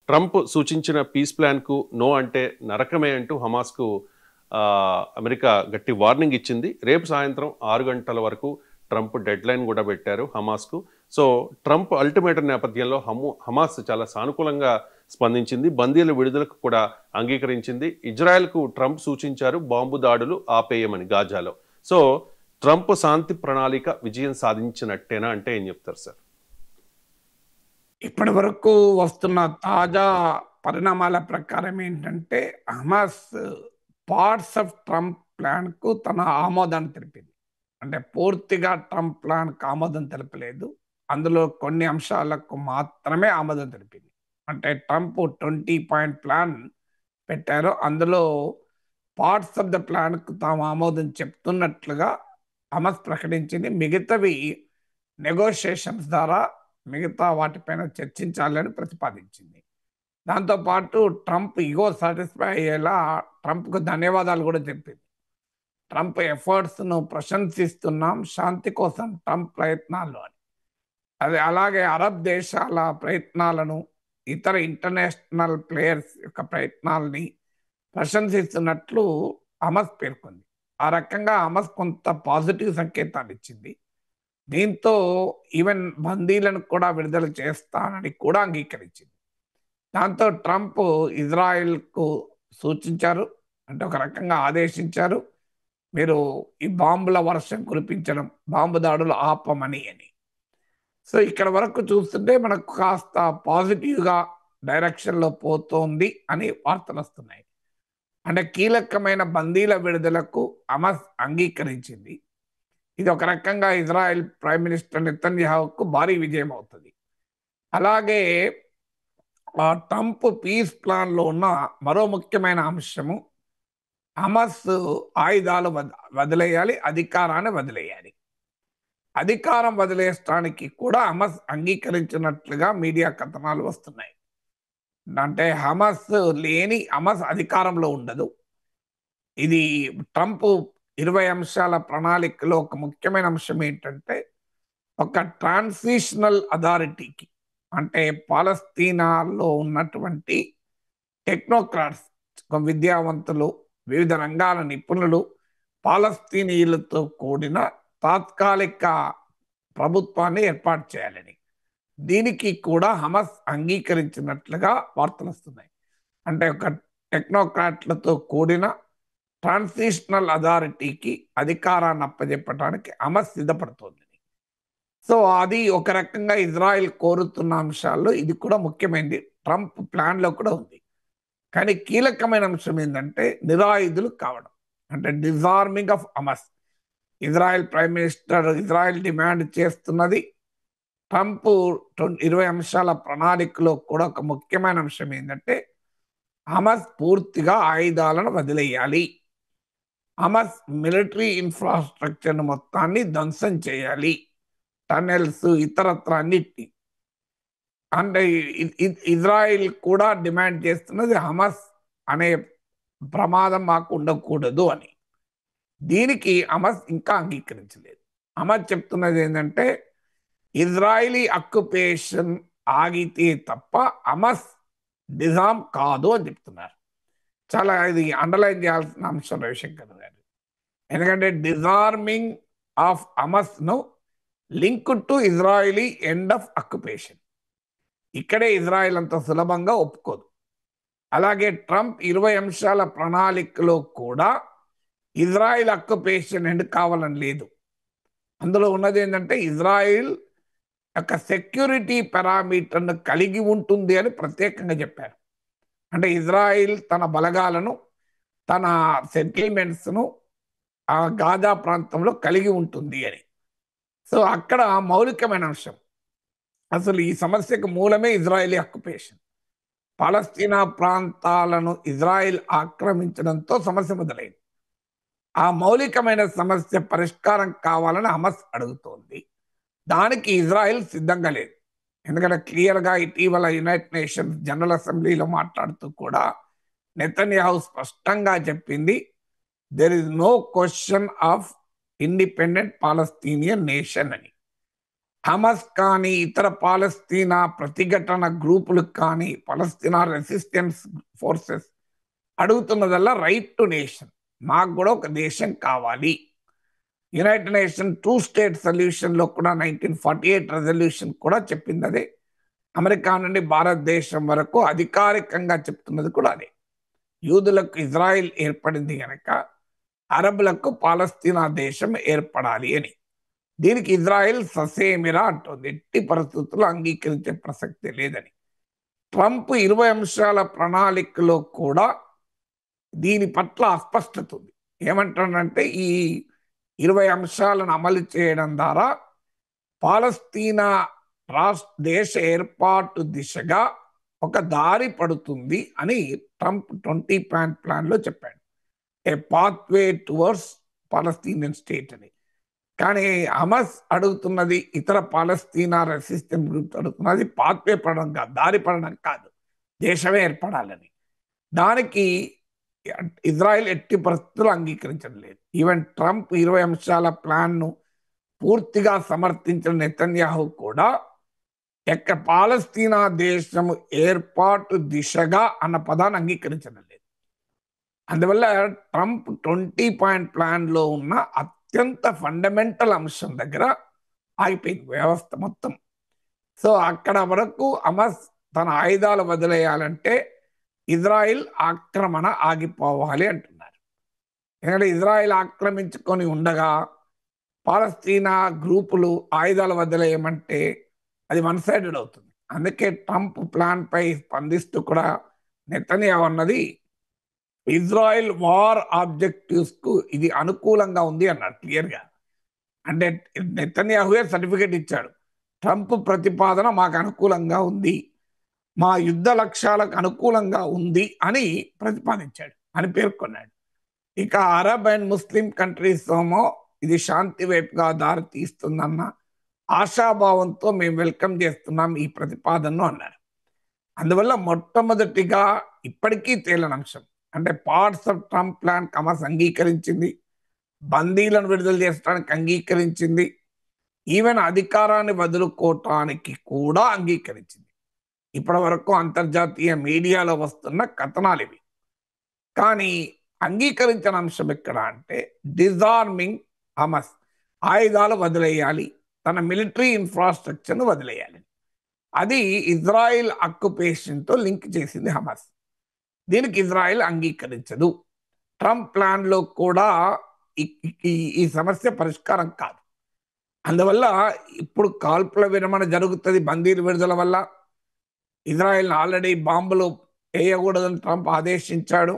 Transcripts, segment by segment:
Trump సూచించిన piece ప్లాన్‌కు no అంటే నరకమే అంటూ హమాస్‌కు అమెరికా గట్టి వార్నింగ్ ఇచ్చింది. రేపు సాయంత్రం 6 గంటల వరకు ట్రంప్ డెడ్‌లైన్ గూడా పెట్టారు హమాస్‌కు. సో, ట్రంప్ అల్టిమేటం నేపథ్యంలో హమాస్ చాలా సానుకూలంగా స్పందించింది. బందీల విడుదలకు కూడా అంగీకరించింది. ఇజ్రాయెల్‌కు ట్రంప్ సూచించారు బాంబు దాడులు ఆపేయమని గాజాలో. సో, ట్రంప్ శాంతి ప్రణాళిక విజయం సాధించినట్టేనా అంటే ఏం చెప్తారు సార్? ఇప్పటి వరకు వస్తున్న తాజా పరిణామాల ప్రకారం ఏంటంటే హమాస్ పార్ట్స్ ఆఫ్ ట్రంప్ ప్లాన్కు తన ఆమోదాన్ని తెలిపింది. అంటే పూర్తిగా ట్రంప్ ప్లాన్కి ఆమోదం తెలపలేదు. అందులో కొన్ని అంశాలకు మాత్రమే ఆమోదం తెలిపింది. అంటే ట్రంప్ 20 పాయింట్ ప్లాన్ పెట్టారు. అందులో పార్ట్స్ ఆఫ్ ద ప్లాన్కు తాము ఆమోదం చెప్తున్నట్లుగా హమాస్ ప్రకటించింది. మిగతావి నెగోషియేషన్స్ ద్వారా మిగతా వాటిపైన చర్చించాలని ప్రతిపాదించింది. దాంతోపాటు ట్రంప్ ఇగో సాటిస్ఫై అయ్యేలా ట్రంప్కు ధన్యవాదాలు కూడా చెప్పింది. ట్రంప్ ఎఫర్ట్స్ను ప్రశంసిస్తున్నాం, శాంతి కోసం ట్రంప్ ప్రయత్నాలు అని. అది అలాగే అరబ్ దేశాల ప్రయత్నాలను, ఇతర ఇంటర్నేషనల్ ప్లేయర్స్ యొక్క ప్రయత్నాలని ప్రశంసిస్తున్నట్లు హమాస్ పేర్కొంది. ఆ రకంగా హమాస్ కొంత పాజిటివ్ సంకేతాలు ఇచ్చింది. దీంతో ఈవెన్ బందీలను కూడా విడుదల చేస్తానని కూడా అంగీకరించింది. దాంతో ట్రంప్ ఇజ్రాయెల్కు సూచించారు, అంటే ఒక రకంగా ఆదేశించారు, మీరు ఈ బాంబుల వర్షం కురిపించడం, బాంబు దాడులు ఆపమని అని. సో ఇక్కడ వరకు చూస్తుంటే మనకు కాస్త పాజిటివ్గా డైరెక్షన్లో పోతోంది అని వార్తలు వస్తున్నాయి. అంటే కీలకమైన బందీల విడుదలకు హమాస్ అంగీకరించింది. ఇది ఒక రకంగా ఇజ్రాయెల్ ప్రైమ్ మినిస్టర్ నెతన్యాహుకు భారీ విజయం అవుతుంది. అలాగే ట్రంప్ పీస్ ప్లాన్లో ఉన్న మరో ముఖ్యమైన అంశము హమాస్ ఆయుధాలు వదిలేయాలి, అధికారాన్ని వదిలేయాలి. అధికారం వదిలేయడానికి కూడా హమాస్ అంగీకరించినట్లుగా మీడియా కథనాలు వస్తున్నాయి. అంటే హమాస్ లేని హమాస్ అధికారంలో ఉండదు. ఇది ట్రంప్ 20 అంశాల ప్రణాళికలో ఒక ముఖ్యమైన అంశం ఏంటంటే ఒక ట్రాన్సిషనల్ అథారిటీకి, అంటే పాలస్తీనాలో ఉన్నటువంటి టెక్నోక్రాట్స్, విద్యావంతులు, వివిధ రంగాల నిపుణులు, పాలస్తీనీయులతో కూడిన తాత్కాలిక ప్రభుత్వాన్ని ఏర్పాటు చేయాలని, దీనికి కూడా హమాస్ అంగీకరించినట్లుగా వార్తలు వస్తున్నాయి. అంటే ఒక టెక్నోక్రాట్లతో కూడిన ట్రాన్సిషనల్ అథారిటీకి అధికారాన్ని అప్పజెప్పడానికి హమాస్ సిద్ధపడుతోంది. సో అది ఒక రకంగా ఇజ్రాయెల్ కోరుతున్న అంశాల్లో ఇది కూడా ముఖ్యమైనది. ట్రంప్ ప్లాన్లో కూడా ఉంది. కానీ కీలకమైన అంశం ఏంటంటే నిరాయుధులు కావడం, అంటే disarming of Hamas. Israel prime minister Israel demand చేస్తున్నది. ట్రంప్ 20 అంశాల ప్రణాళికలో కూడా ఒక ముఖ్యమైన అంశం ఏంటంటే హమాస్ పూర్తిగా ఆయుధాలను వదిలేయాలి, హమాస్ మిలిటరీ ఇన్ఫ్రాస్ట్రక్చర్ మొత్తాన్ని ధ్వంసం చేయాలి, టనెల్స్ ఇతరత్ర అన్నిటి. అంటే ఇజ్రాయిల్ కూడా డిమాండ్ చేస్తున్నది హమాస్ అనే ప్రమాదం మాకు ఉండకూడదు అని. దీనికి హమాస్ ఇంకా అంగీకరించలేదు. హమాస్ చెప్తున్నది ఏంటంటే ఇజ్రాయిలీ అక్యుపేషన్ ఆగితే తప్ప హమాస్ డిజామ్ కాదు అని చెప్తున్నారు. చాలా ఇది అండర్లైన్ చేయాల్సిన అంశం రవిశంకర్ గారు. ఎందుకంటే డిజార్మింగ్ ఆఫ్ హమాస్ను link to Israeli end of occupation. ఇక్కడే ఇజ్రాయెల్ అంత సులభంగా ఒప్పుకోదు. అలాగే ట్రంప్ 20 అంశాల ప్రణాళికలో కూడా ఇజ్రాయిల్ అక్యుపేషన్ ఎండ్ కావాలని లేదు. అందులో ఉన్నది ఏంటంటే ఇజ్రాయిల్ యొక్క సెక్యూరిటీ పారామీటర్ను కలిగి ఉంటుంది అని ప్రత్యేకంగా చెప్పారు. అంటే ఇజ్రాయిల్ తన బలగాలను, తన సెటిల్మెంట్స్ను ఆ గాజా ప్రాంతంలో కలిగి ఉంటుంది అని. సో అక్కడ మౌలికమైన అంశం, అసలు ఈ సమస్యకు మూలమే ఇజ్రాయిలీ అక్యుపేషన్. పాలస్తీనా ప్రాంతాలను ఇజ్రాయిల్ ఆక్రమించడంతో సమస్య మొదలైంది. ఆ మౌలికమైన సమస్య పరిష్కారం కావాలని హమాస్ అడుగుతోంది. దానికి ఇజ్రాయిల్ సిద్ధంగా లేదు. ఎందుకంటే క్లియర్గా ఇటీవల యునైటెడ్ నేషన్స్ జనరల్ అసెంబ్లీలో మాట్లాడుతూ కూడా నెతన్యాహు స్పష్టంగా చెప్పింది, there is no question of independent Palestinian nation అని. హమస్ కానీ ఇతర పాలస్తీనా ప్రతిఘటన గ్రూపులకు కానీ పాలస్తీనా రెసిస్టెన్స్ ఫోర్సెస్ అడుగుతున్నదల్లా రైట్ టు నేషన్. మాకు కూడా ఒక దేశం కావాలి. యునైటెడ్ నేషన్ 2 స్టేట్ సొల్యూషన్లో కూడా 1948 రెజల్యూషన్ కూడా చెప్పింది అదే. అమెరికా నుండి భారతదేశం వరకు అధికారికంగా చెప్తున్నది కూడా అదే. యూదులకు ఇజ్రాయిల్ ఏర్పడింది కనుక అరబులకు పాలస్తీనా దేశం ఏర్పడాలి అని. దీనికి ఇజ్రాయిల్ ససేమిరా అంటుంది. ఎట్టి పరిస్థితుల్లో అంగీకరించే ప్రసక్తి లేదని. ట్రంప్ 20 అంశాల ప్రణాళికలో కూడా దీని పట్ల అస్పష్టత ఉంది. ఏమంటాడంటే ఈ 20 అంశాలను అమలు చేయడం ద్వారా పాలస్తీనా దేశ ఏర్పాటు దిశగా ఒక దారి పడుతుంది అని ట్రంప్ 20 పాయింట్ ప్లాన్లో చెప్పాడు. ఏ పాత్వే టువర్డ్స్ పాలస్తీనియన్ స్టేట్ అని. కానీ హమస్ అడుగుతున్నది, ఇతర పాలస్తీనా రెసిస్టెన్స్ గ్రూప్ అడుగుతున్నది పాత్వే పడడం కాదు, దారి పడడం కాదు, దేశమే ఏర్పడాలని. దానికి ఇజ్రాయెల్ ఎట్టి పరిస్థితులు అంగీకరించడం లేదు. ఈవెన్ ట్రంప్ 20 అంశాల ప్లాన్ను పూర్తిగా సమర్థించిన నెతన్యాహు కూడా పాలస్తీనా దేశం ఏర్పాటు దిశగా అన్న పదాన్ని అంగీకరించడం లేదు. అందువల్ల ట్రంప్ 20 పాయింట్ ప్లాన్లో ఉన్న అత్యంత ఫండమెంటల్ అంశం దగ్గర ఆగిపోయింది వ్యవస్థ మొత్తం. సో అక్కడ వరకు హమస్ తన ఆయుధాలు వదిలేయాలంటే ఇజ్రాయిల్ ఆక్రమణ ఆగిపోవాలి అంటున్నారు. ఎందుకంటే ఇజ్రాయిల్ ఆక్రమించుకొని ఉండగా పాలస్తీనా గ్రూపులు ఆయుధాలు వదిలేయమంటే అది వన్ సైడెడ్ అవుతుంది. అందుకే ట్రంప్ ప్లాన్ పై స్పందిస్తూ కూడా నెతన్యాహు అన్నది ఇజ్రాయిల్ వార్ ఆబ్జెక్టివ్స్ కు ఇది అనుకూలంగా ఉంది అన్నాడు క్లియర్గా. అంటే నెతన్యాహువే సర్టిఫికేట్ ఇచ్చాడు, ట్రంప్ ప్రతిపాదన మాకు అనుకూలంగా ఉంది, మా యుద్ధ లక్ష్యాలకు అనుకూలంగా ఉంది అని ప్రతిపాదించాడు అని పేర్కొన్నాడు. ఇక అరబ్ అండ్ ముస్లిం కంట్రీస్ ఏమో ఇది శాంతి వైపుగా దారి తీస్తుందన్న ఆశాభావంతో మేము వెల్కమ్ చేస్తున్నాం ఈ ప్రతిపాదనను అన్నారు. అందువల్ల మొట్టమొదటిగా ఇప్పటికీ తేలిన అంశం అంటే parts of Trump plan Hamas అంగీకరించింది, బందీలను విడుదల చేయడానికి అంగీకరించింది, ఈవెన్ అధికారాన్ని వదులుకోవటానికి కూడా అంగీకరించింది. ఇప్పటి వరకు అంతర్జాతీయ మీడియాలో వస్తున్న కథనాలు ఇవి. కానీ అంగీకరించిన అంశం ఎక్కడ అంటే డిజార్మింగ్ హమస్, ఆయుధాలు వదిలేయాలి, తన మిలిటరీ ఇన్ఫ్రాస్ట్రక్చర్ను వదిలేయాలి. అది ఇజ్రాయిల్ ఆక్యుపేషన్తో లింక్ చేసింది హమస్. దీనికి ఇజ్రాయిల్ అంగీకరించదు. ట్రంప్ ప్లాన్లో కూడా ఈ సమస్య పరిష్కారం కాదు. అందువల్ల ఇప్పుడు కాల్పుల విరమణ జరుగుతుంది బందీలు విడుదల వల్ల. ఇజ్రాయెల్ ఆల్రెడీ బాంబులు వేయకూడదని ట్రంప్ ఆదేశించాడు.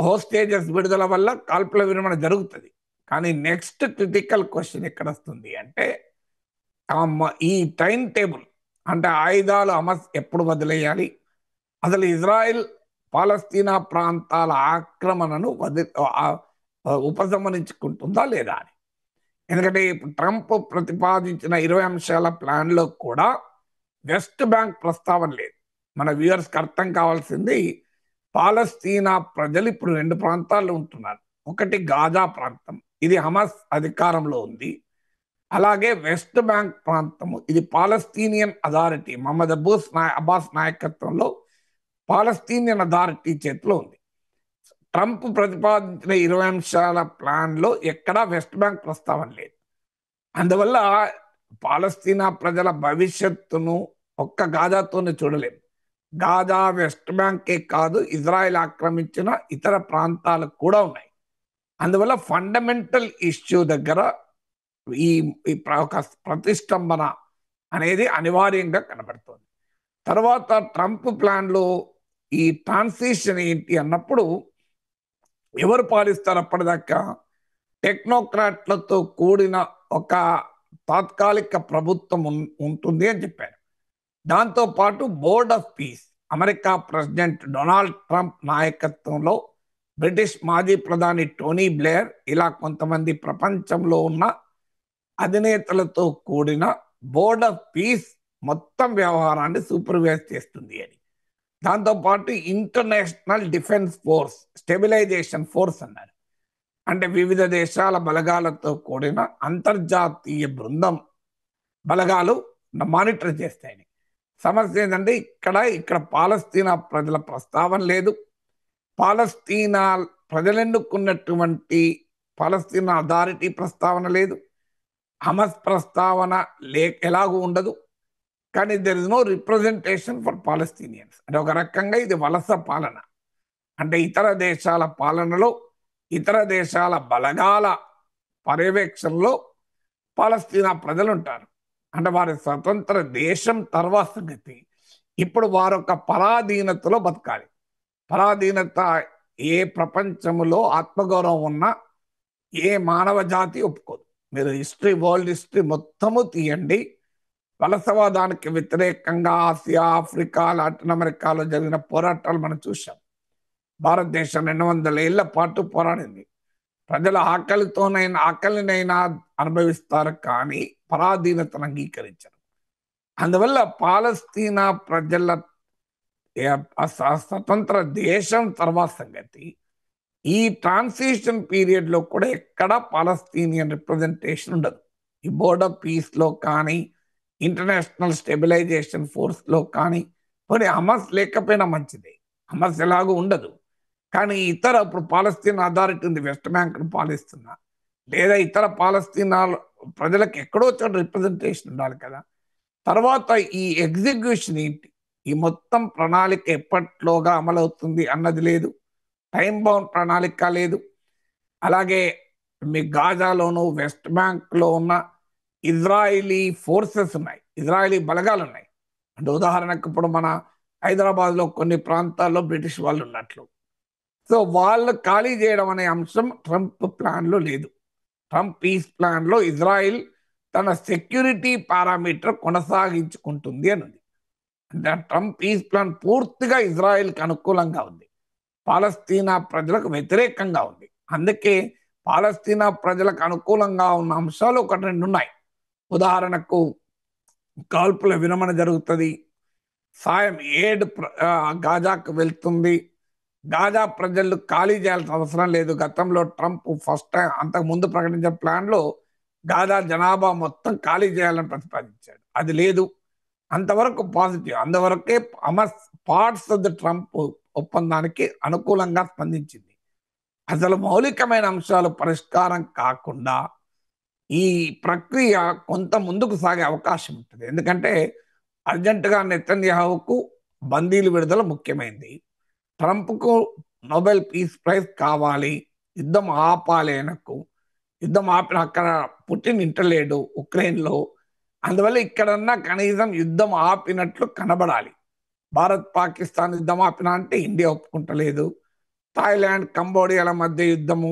హోస్టేజెస్ విడుదల వల్ల కాల్పుల విరమణ జరుగుతుంది. కానీ నెక్స్ట్ క్రిటికల్ క్వశ్చన్ ఎక్కడ వస్తుంది అంటే ఈ టైం టేబుల్, అంటే ఆయుధాలు హమస్ ఎప్పుడు వదిలేయాలి, అసలు ఇజ్రాయెల్ పాలస్తీనా ప్రాంతాల ఆక్రమణను ఉపసంహరించుకుంటుందా లేదా అని. ఎందుకంటే ట్రంప్ ప్రతిపాదించిన 20 అంశాల ప్లాన్లో కూడా వెస్ట్ బ్యాంక్ ప్రస్తావన లేదు. మన వ్యూవర్స్కి అర్థం కావాల్సింది, పాలస్తీనా ప్రజలు ఇప్పుడు 2 ప్రాంతాల్లో ఉంటున్నారు. ఒకటి గాజా ప్రాంతం, ఇది హమస్ అధికారంలో ఉంది. అలాగే వెస్ట్ బ్యాంక్ ప్రాంతము, ఇది పాలస్తీనియన్ అథారిటీ మహమ్మద్ అబ్బాస్ నాయకత్వంలో పాలస్తీనియన్ అథారిటీ చేతిలో ఉంది. ట్రంప్ ప్రతిపాదించిన 20 అంశాల ప్లాన్లో ఎక్కడా వెస్ట్ బ్యాంక్ ప్రస్తావన లేదు. అందువల్ల పాలస్తీనా ప్రజల భవిష్యత్తును ఒక్క గాజాతోనే చూడలేము. గాజా వెస్ట్ బ్యాంకే కాదు, ఇజ్రాయెల్ ఆక్రమించిన ఇతర ప్రాంతాలు కూడా ఉన్నాయి. అందువల్ల ఫండమెంటల్ ఇష్యూ దగ్గర ఈ ప్రతిష్టంభన అనేది అనివార్యంగా కనబడుతుంది. తర్వాత ట్రంప్ ప్లాన్లో ఈ ట్రాన్సిషన్ ఏంటి అన్నప్పుడు ఎవరు పాలిస్తారు అప్పటిదాకా? టెక్నోక్రాట్లతో కూడిన ఒక తాత్కాలిక ప్రభుత్వం ఉంటుంది అని చెప్పారు. దాంతోపాటు board of piece, America president Donald Trump నాయకత్వంలో బ్రిటిష్ మాజీ ప్రధాని టోనీ బ్లేయర్, ఇలా కొంతమంది ప్రపంచంలో ఉన్న అధినేతలతో కూడిన బోర్డ్ ఆఫ్ పీస్ మొత్తం వ్యవహారాన్ని సూపర్వైజ్ చేస్తుంది అని. దాంతోపాటు international defence force, stabilisation force అన్నారు. అంటే వివిధ దేశాల బలగాలతో కూడిన అంతర్జాతీయ బృందం బలగాలు మానిటర్ చేస్తాయని. సమస్య ఏంటంటే ఇక్కడ పాలస్తీనా ప్రజల ప్రస్తావన లేదు. పాలస్తీనా ప్రజలు ఎన్నుకున్నటువంటి పాలస్తీనా అథారిటీ ప్రస్తావన లేదు. హమస్ ప్రస్తావన ఎలాగూ ఉండదు. కానీ there is no representation for Palestinians. అంటే ఒక రకంగా ఇది వలస పాలన. అంటే ఇతర దేశాల పాలనలో, ఇతర దేశాల బలగాల పర్యవేక్షణలో పాలస్తీనా ప్రజలు ఉంటారు. అంటే వారి స్వతంత్ర దేశం తర్వాత సంగతి. ఇప్పుడు వారొక పరాధీనతలో బతకాలి. పరాధీనత ఏ ప్రపంచంలో ఆత్మగౌరవం ఉన్నా ఏ మానవ జాతి ఒప్పుకోదు. మీరు వరల్డ్ హిస్టరీ మొత్తము తీయండి. వలసవాదానికి వ్యతిరేకంగా ఆసియా, ఆఫ్రికా, లాటిన్ అమెరికాలో జరిగిన పోరాటాలు మనం చూసాం. భారతదేశం 200 ఏళ్ల పాటు పోరాడింది. ప్రజల ఆకలినైనా అనుభవిస్తారు, కానీ పరాధీనతను అంగీకరించరు. అందువల్ల పాలస్తీనా ప్రజల స్వతంత్ర దేశం తర్వాత సంగతి. ఈ ట్రాన్సిషన్ పీరియడ్ లో కూడా ఎక్కడ పాలస్తీనియన్ రిప్రజెంటేషన్ ఉండదు. ఈ బోర్డ్ ఆఫ్ పీస్ లో కానీ, ఇంటర్నేషనల్ స్టెబిలైజేషన్ ఫోర్స్ లో కానీ, పోనీ హమస్ లేకపోయినా మంచిదే. హమస్ ఎలాగూ ఉండదు. కానీ ఇప్పుడు పాలస్తీన్ అథారిటీ ఉంది, వెస్ట్ బ్యాంక్ పాలిస్తున్నా, లేదా ఇతర పాలస్తీనా ప్రజలకు ఎక్కడో చోట రిప్రజెంటేషన్ ఉండాలి కదా. తర్వాత ఈ ఎగ్జిక్యూషన్ ఏంటి, ఈ మొత్తం ప్రణాళిక ఎప్పట్లోగా అమలవుతుంది అన్నది లేదు. టైం బౌండ్ ప్రణాళిక లేదు. అలాగే మీ గాజాలోను, వెస్ట్ బ్యాంక్లో ఉన్న ఇజ్రాయిలీ ఫోర్సెస్ ఉన్నాయి, ఇజ్రాయిలీ బలగాలు ఉన్నాయి. అంటే ఉదాహరణకు ఇప్పుడు మన హైదరాబాద్లో కొన్ని ప్రాంతాల్లో బ్రిటిష్ వాళ్ళు ఉన్నట్లు. సో వాళ్ళు ఖాళీ చేయడం అనే అంశం ట్రంప్ ప్లాన్లో లేదు. ట్రంప్ పీస్ ప్లాన్లో ఇజ్రాయిల్ తన సెక్యూరిటీ పారామీటర్ కొనసాగించుకుంటుంది అన్నది. అంటే ట్రంప్ పీస్ ప్లాన్ పూర్తిగా ఇజ్రాయిల్కి అనుకూలంగా ఉంది, పాలస్తీనా ప్రజలకు వ్యతిరేకంగా ఉంది. అందుకే పాలస్తీనా ప్రజలకు అనుకూలంగా ఉన్న అంశాలు 1-2 ఉన్నాయి. ఉదాహరణకు కాల్పుల విరమణ జరుగుతుంది, సాయం గాజాకు వెళ్తుంది, గాజా ప్రజలు ఖాళీ చేయాల్సిన అవసరం లేదు. గతంలో ట్రంప్ ఫస్ట్ టైం అంతకు ముందు ప్రకటించిన ప్లాన్లో గాజా జనాభా మొత్తం ఖాళీ చేయాలని ప్రతిపాదించాడు, అది లేదు. అంతవరకు పాజిటివ్. అందువరకే Hamas parts of the Trump ఒప్పందానికి అనుకూలంగా స్పందించింది. అసలు మౌలికమైన అంశాలు పరిష్కారం కాకుండా ఈ ప్రక్రియ కొంత ముందుకు సాగే అవకాశం ఉంటుంది. ఎందుకంటే అర్జెంటుగా నెతన్యాహుకు బందీలు విడుదల ముఖ్యమైనది, ట్రంప్కు నోబెల్ పీస్ ప్రైజ్ కావాలి, యుద్ధం ఆపాలి. యుద్ధం ఆపిన అక్కడ పుటిన్ ఇంటలేడు ఉక్రెయిన్లో. అందువల్ల ఇక్కడన్నా కనీసం యుద్ధం ఆపినట్లు కనబడాలి. భారత్ పాకిస్తాన్ యుద్ధం ఆపినా అంటే ఇండియా ఒప్పుకుంటలేదు. థాయిలాండ్ కంబోడియాల మధ్య యుద్ధము,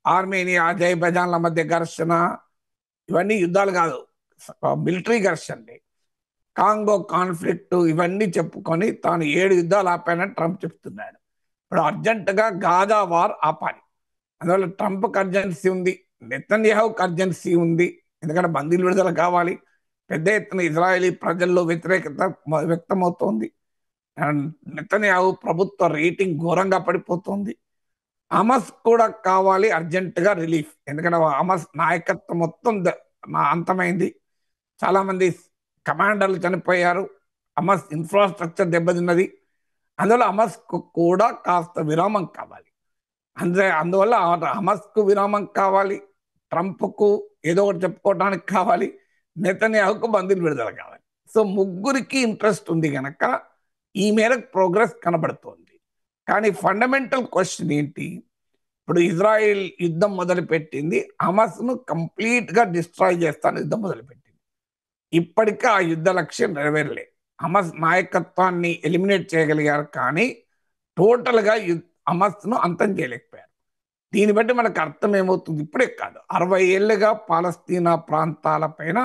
ఆర్మేనియా అజర్బైజాన్ల మధ్య ఘర్షణ, ఇవన్నీ యుద్ధాలు కాదు, మిలిటరీ ఘర్షణలే. కాంగో కాన్ఫ్లిక్ట్, ఇవన్నీ చెప్పుకొని తాను 7 యుద్ధాలు ఆపానని ట్రంప్ చెప్తున్నాడు. ఇప్పుడు అర్జెంటుగా గాజా వార్ ఆపాలి. అందువల్ల ట్రంప్కి అర్జెన్సీ ఉంది, నెతన్యాహుకు అర్జెన్సీ ఉంది. ఎందుకంటే బందీలు విడుదల కావాలి. పెద్ద ఎత్తున ఇజ్రాయేలీ ప్రజల్లో వ్యతిరేకత వ్యక్తమవుతోంది. నెతన్యాహు ప్రభుత్వ రేటింగ్ ఘోరంగా పడిపోతుంది. హమస్ కూడా కావాలి అర్జెంటుగా రిలీఫ్. ఎందుకంటే హమస్ నాయకత్వం మొత్తం అంతమైంది. చాలా మంది కమాండర్లు చనిపోయారు, హమస్ ఇన్ఫ్రాస్ట్రక్చర్ దెబ్బతిన్నది. అందువల్ల హమస్కు కూడా కాస్త విరామం కావాలి. అందువల్ల హమస్కు విరామం కావాలి, ట్రంప్కు ఏదో ఒకటి చెప్పుకోవడానికి కావాలి, నెతన్యాహుకు బందీలు విడుదల కావాలి. సో ముగ్గురికి ఇంట్రెస్ట్ ఉంది కనుక ఈ మేరకు ప్రోగ్రెస్ కనబడుతోంది. కానీ ఫండమెంటల్ క్వశ్చన్ ఏంటి, ఇప్పుడు ఇజ్రాయిల్ యుద్ధం మొదలుపెట్టింది, హమస్ను కంప్లీట్గా డిస్ట్రాయ్ చేస్తాను యుద్ధం మొదలుపెట్టింది. ఇప్పటికీ ఆ యుద్ధ లక్ష్యం నెరవేరలే. హమస్ నాయకత్వాన్ని ఎలిమినేట్ చేయగలిగారు, కానీ టోటల్గా హమస్ను అంతం చేయలేకపోయారు. దీన్ని బట్టి మనకు అర్థం ఏమవుతుంది, ఇప్పుడే కాదు 60 ఏళ్ళుగా పాలస్తీనా ప్రాంతాల పైన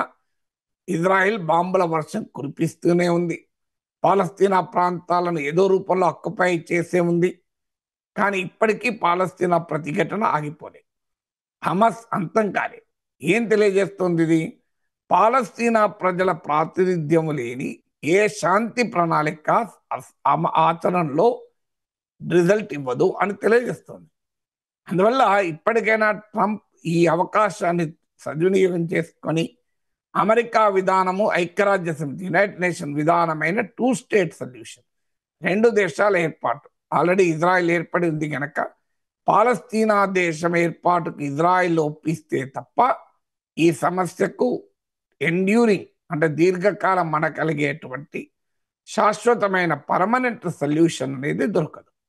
ఇజ్రాయిల్ బాంబుల వర్షం కురిపిస్తూనే ఉంది. పాలస్తీనా ప్రాంతాలను ఏదో రూపంలో ఆక్యుపై చేసే ఉంది. కానీ ఇప్పటికీ పాలస్తీనా ప్రతిఘటన ఆగిపోలేదు, హమస్ అంతం కాలే. ఏం తెలియజేస్తుంది ఇది, పాలస్తీనా ప్రజల ప్రాతినిధ్యం లేని ఏ శాంతి ప్రణాళిక ఆచరణలో రిజల్ట్ ఇవ్వదు అని తెలియజేస్తుంది. అందువల్ల ఇప్పటికైనా ట్రంప్ ఈ అవకాశాన్ని సద్వినియోగం చేసుకొని అమెరికా విధానము, ఐక్యరాజ్య సమితి, యునైటెడ్ నేషన్ విధానమైన 2 స్టేట్ సొల్యూషన్, 2 దేశాల ఏర్పాటు. ఆల్రెడీ ఇజ్రాయెల్ ఏర్పడి ఉంది కనుక పాలస్తీనా దేశం ఏర్పాటుకు ఇజ్రాయెల్ ఒప్పిస్తే తప్ప ఈ సమస్యకు ఎండ్యూరింగ్ అంటే దీర్ఘకాలం మన కలిగేటువంటి శాశ్వతమైన పర్మనెంట్ సొల్యూషన్ అనేది దొరకదు.